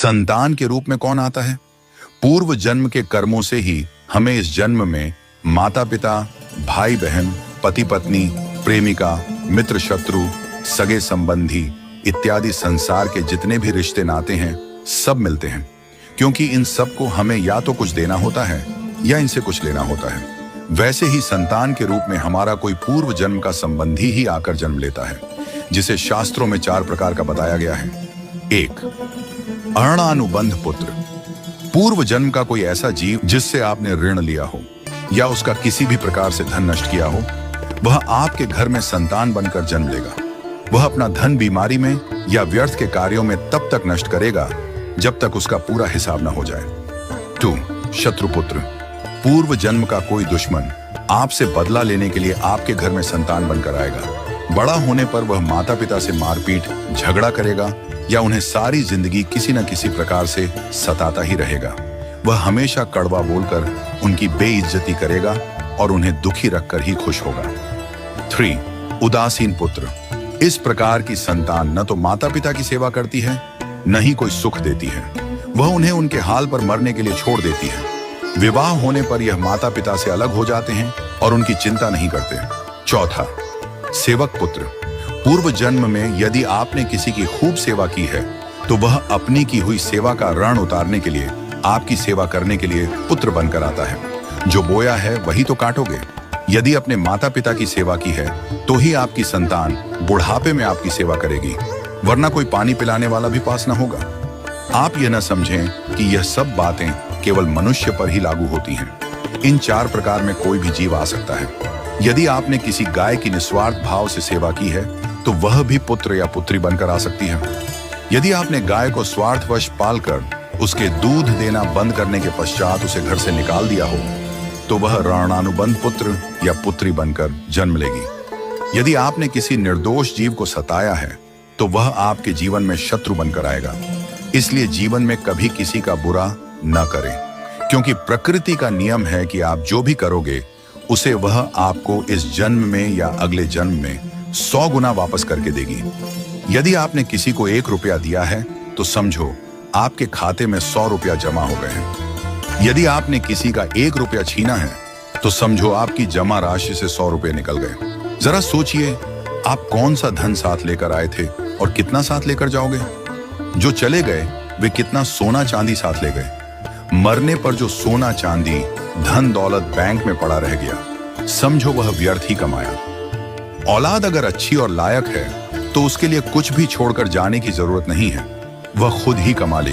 संतान के रूप में कौन आता है? पूर्व जन्म के कर्मों से ही हमें इस जन्म में माता पिता, भाई बहन, पति पत्नी, प्रेमिका, मित्र शत्रु, सगे संबंधी इत्यादि संसार के जितने भी रिश्ते नाते हैं सब मिलते हैं, क्योंकि इन सब को हमें या तो कुछ देना होता है या इनसे कुछ लेना होता है। वैसे ही संतान के रूप में हमारा कोई पूर्व जन्म का संबंधी ही आकर जन्म लेता है, जिसे शास्त्रों में 4 प्रकार का बताया गया है। 1. अणानुबंध पुत्र। पूर्व जन्म का कोई ऐसा जीव जिससे आपने ऋण लिया हो या उसका किसी भी प्रकार से धन नष्ट किया हो, वह आपके घर में संतान बनकर जन्म लेगा। वह अपना धन बीमारी में या व्यर्थ के कार्यों में तब तक नष्ट करेगा जब तक उसका पूरा हिसाब न हो जाए। 2. शत्रुपुत्र। पूर्व जन्म का कोई दुश्मन आपसे बदला लेने के लिए आपके घर में संतान बनकर आएगा। बड़ा होने पर वह माता पिता से मारपीट, झगड़ा करेगा या उन्हें सारी जिंदगी किसी न किसी प्रकार से सताता ही रहेगा। वह हमेशा कड़वा बोलकर उनकी बेइज्जती करेगा और उन्हें दुखी रखकर ही खुश होगा। 3. उदासीन पुत्र। इस प्रकार की संतान न तो माता पिता की सेवा करती है, न ही कोई सुख देती है। वह उन्हें उनके हाल पर मरने के लिए छोड़ देती है। विवाह होने पर यह माता पिता से अलग हो जाते हैं और उनकी चिंता नहीं करते। 4. सेवक पुत्र। पूर्व जन्म में यदि आपने किसी की खूब सेवा की है तो वह अपनी की हुई सेवा का ऋण उतारने के लिए आपकी सेवा करने के लिए पुत्र बनकर आता है। जो बोया है वही तो काटोगे। यदि अपने माता पिता की सेवा की है तो ही आपकी संतान बुढ़ापे में आपकी सेवा करेगी, वरना कोई पानी पिलाने वाला भी पास न होगा। आप यह न समझें कि यह सब बातें केवल मनुष्य पर ही लागू होती हैं। इन 4 प्रकार में कोई भी जीव आ सकता है। यदि आपने किसी गाय की निस्वार्थ भाव से सेवा की है तो वह भी पुत्र या पुत्री बनकर आ सकती है। यदि आपने गाय को स्वार्थवश पालकर उसके दूध देना बंद करने के पश्चात उसे घर से निकाल दिया हो तो वह ऋणानुबंध पुत्र या पुत्री बनकर जन्म लेगी। यदि आपने किसी निर्दोष जीव को सताया है तो वह आपके जीवन में शत्रु बनकर आएगा। इसलिए जीवन में कभी किसी का बुरा न करें, क्योंकि प्रकृति का नियम है कि आप जो भी करोगे उसे वह आपको इस जन्म में या अगले जन्म में 100 गुना वापस करके देगी। यदि आपने किसी को 1 रुपया दिया है तो समझो आपके खाते में 100 रुपया जमा हो गए हैं। यदि आपने किसी का 1 रुपया छीना है तो समझो आपकी जमा राशि से 100 रुपये निकल गए। जरा सोचिए, आप कौन सा धन साथ लेकर आए थे और कितना साथ लेकर जाओगे? जो चले गए वे कितना सोना चांदी साथ ले गए। मरने पर जो सोना चांदी, धन दौलत बैंक में पड़ा रह गया, समझो वह व्यर्थ ही कमाया। औलाद अगर अच्छी और लायक है तो उसके लिए कुछ भी छोड़कर जाने की जरूरत नहीं है, वह खुद ही कमा लेगी।